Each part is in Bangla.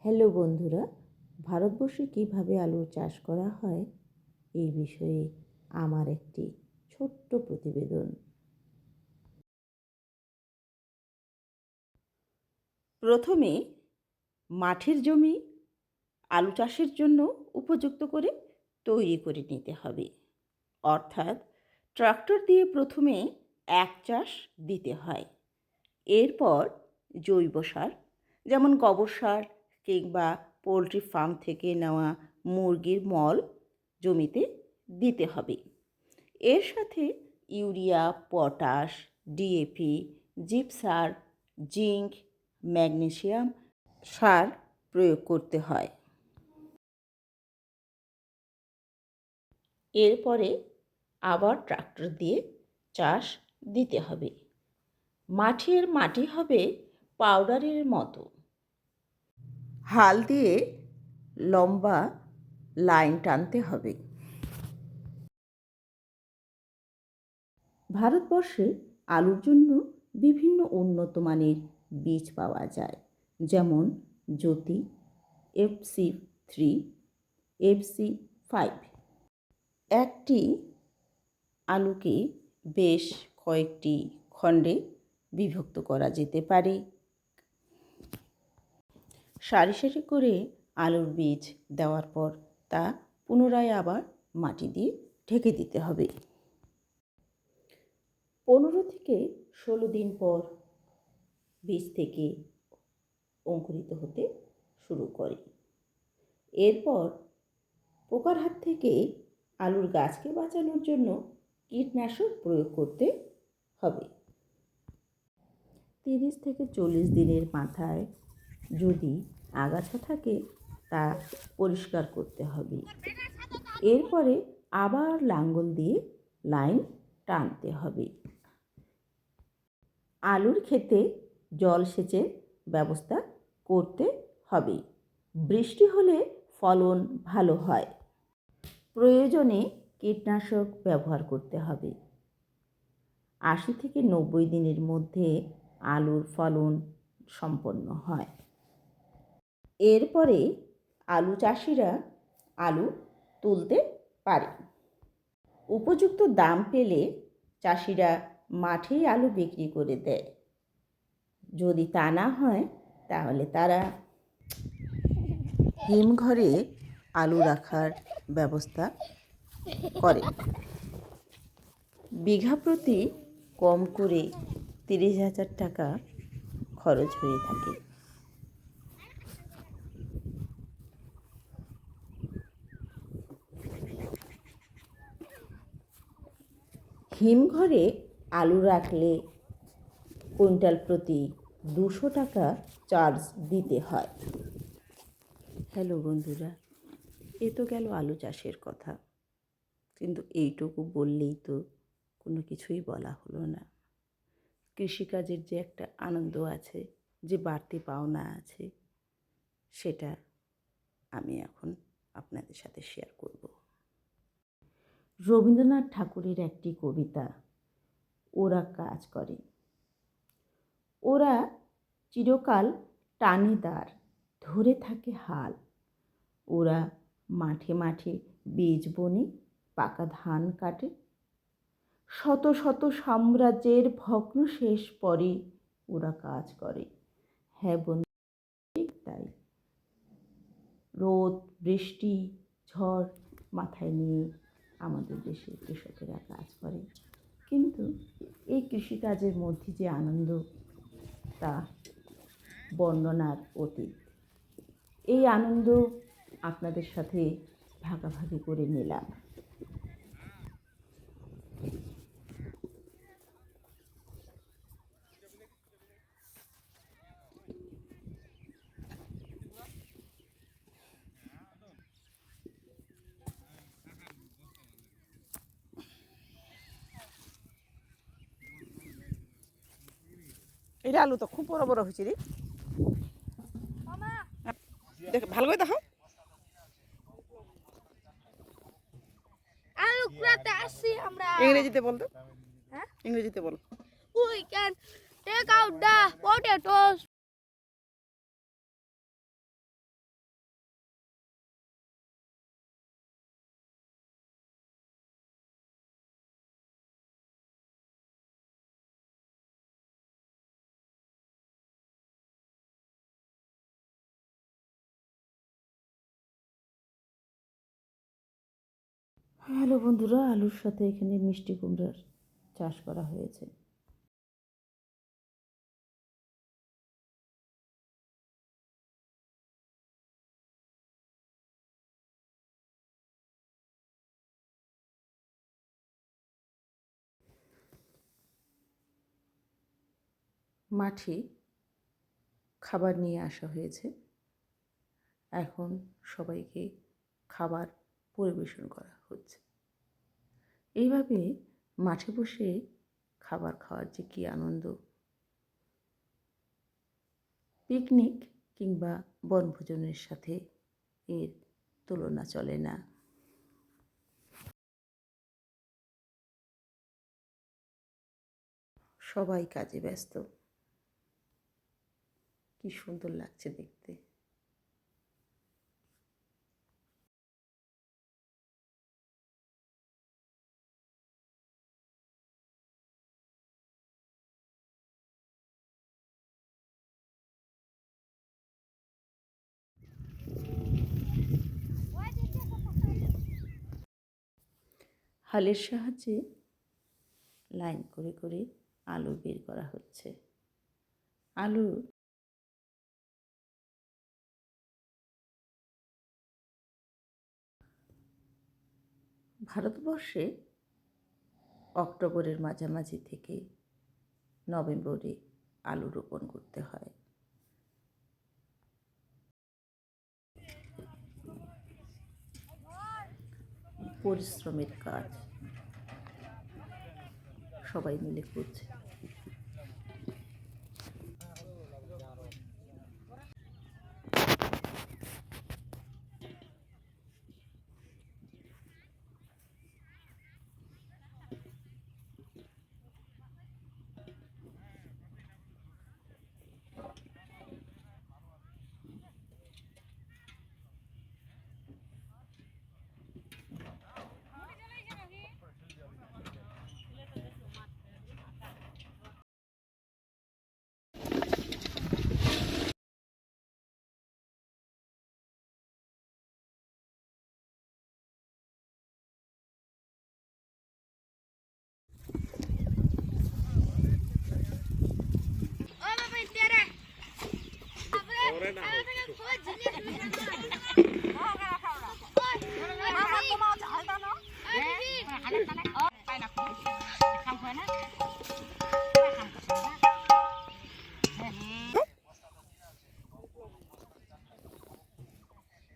হ্যালো বন্ধুরা, ভারতবর্ষে কীভাবে আলুর চাষ করা হয় এই বিষয়ে আমার একটি ছোট্ট প্রতিবেদন। প্রথমে মাঠের জমি আলু চাষের জন্য উপযুক্ত করে তৈরি করে নিতে হবে। অর্থাৎ ট্রাক্টর দিয়ে প্রথমে এক চাষ দিতে হয়। এরপর জৈব সার, যেমন গোবর সার কিংবা পোলট্রি ফার্ম থেকে নেওয়া মুরগির মল জমিতে দিতে হবে। এর সাথে ইউরিয়া, পটাশ, ডিএপি, জিপসার, জিঙ্ক, ম্যাগনেসিয়াম সার প্রয়োগ করতে হয়। এরপরে আবার ট্রাক্টর দিয়ে চাষ দিতে হবে। মাঠের মাটি হবে পাউডারের মতো। হাল দিয়ে লম্বা লাইন টানতে হবে। ভারতবর্ষে আলুর জন্য বিভিন্ন উন্নত মানের বীজ পাওয়া যায়, যেমন জ্যোতি, FC3, FC5। একটি আলুকে বেশ কয়েকটি খণ্ডে বিভক্ত করা যেতে পারে। সারি সারি করে আলুর বীজ দেওয়ার পর তা পুনরায় আবার মাটি দিয়ে ঢেকে দিতে হবে। 15 থেকে 16 দিন পর বীজ থেকে অঙ্কুরিত হতে শুরু করে। এরপর পোকার হাত থেকে আলুর গাছকে বাঁচানোর জন্য কীটনাশক প্রয়োগ করতে হবে। 30 থেকে 40 দিনের মাথায় যদি আগাছা থাকে তা পরিষ্কার করতে হবে। এরপরে আবার লাঙ্গল দিয়ে লাইন টানতে হবে। আলুর ক্ষেতে জলসেচের ব্যবস্থা করতে হবে। বৃষ্টি হলে ফলন ভালো হয়। প্রয়োজনে কীটনাশক ব্যবহার করতে হবে। 80 থেকে 90 দিনের মধ্যে আলুর ফলন সম্পন্ন হয়। এরপরে আলু চাষিরা আলু তুলতে পারে। উপযুক্ত দাম পেলে চাষিরা মাঠেই আলু বিক্রি করে দেয়। যদি তা না হয় তাহলে তারা হিমঘরে আলু রাখার ব্যবস্থা করে। বিঘা প্রতি কম করে 30,000 টাকা খরচ হয়ে থাকে। হিমঘরে আলু রাখলে কুইন্টাল প্রতি 200 টাকা চার্জ দিতে হয়। হ্যালো বন্ধুরা, এ তো গেল আলু চাষের কথা, কিন্তু এইটুকু বললেই তো কোনো কিছুই বলা হলো না। কৃষিকাজের যে একটা আনন্দ আছে, যে বাড়তি পাওনা আছে, সেটা আমি এখন আপনাদের সাথে শেয়ার করব। রবীন্দ্রনাথ ঠাকুরের একটি কবিতা, ওরা কাজ করে। ওরা চিরকাল টানে দাঁড়, ধরে থাকে হাল। ওরা মাঠে মাঠে বীজ বনে, পাকা ধান কাটে। শত শত সাম্রাজ্যের ভগ্নশেষ পরে ওরা কাজ করে। হ্যাঁ বন্ধু, ঠিক তাই। রোদ, বৃষ্টি, ঝড় মাথায় নিয়ে আমাদের দেশে কৃষকেরা কাজ করে, কিন্তু এই কৃষিকাজের মধ্যে যে আনন্দ তা বর্ণনার অতীত। এই আনন্দ আপনাদের সাথে ভাগাভাগি করে নিলাম। এটা আলু তো খুব বড় বড় হয়েছে রে। দেখ ভালো করে দেখো। আলু কুড়াতে আসছি আমরা। ইংরেজিতে বল তো। হ্যাঁ, ইংরেজিতে বল। we can take out the potatoes hello বন্ধুরা, আলুর সাথে এখানে মিষ্টি কুমড়ার চাষ করা হয়েছে। মাঠে খাবার নিয়ে আসা হয়েছে, এখন সবাইকে খাবার পরিবেশন করা হচ্ছে। এইভাবে মাঠে বসে খাবার খাওয়ার যে কী আনন্দ, পিকনিক কিংবা বনভোজনের সাথে এর তুলনা চলে না। সবাই কাজে ব্যস্ত, কি সুন্দর লাগছে দেখতে। হালের সাহায্যে লাইন করে করে আলু বের করা হচ্ছে। আলু ভারতবর্ষে অক্টোবরের মাঝামাঝি থেকে নভেম্বরে আলু রোপণ করতে হয়। পরিশ্রমের কাজ, সবাই মিলে করছে। ও বাবা তেরা ওরে না কোই জিনিস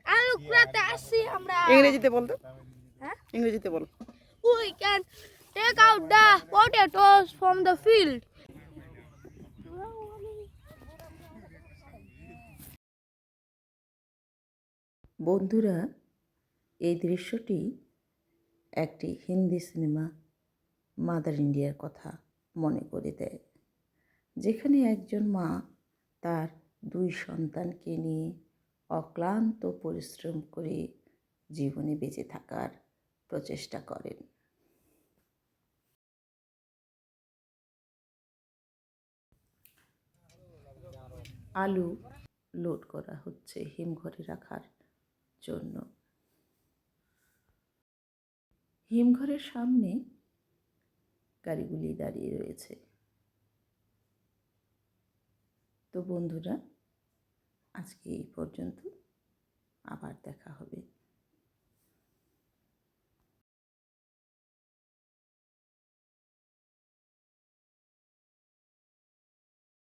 আলু কুড়াতে আসি আমরা। ইংরেজিতে বল তো। হ্যাঁ? ইংরেজিতে বল। We can take out the potatoes from the field. বন্ধুরা, এই দৃশ্যটি একটি হিন্দি সিনেমা মাদার ইন্ডিয়ার কথা মনে করে দেয়, যেখানে একজন মা তার 2 সন্তানকে নিয়ে অক্লান্ত পরিশ্রম করে জীবনে বেঁচে থাকার প্রচেষ্টা করেন। আলু লোড করা হচ্ছে হিমঘরে রাখার জন্য। হিমঘরের সামনে গাড়িগুলি দাঁড়িয়ে রয়েছে। তো বন্ধুরা, আজকে এই পর্যন্ত, আবার দেখা হবে।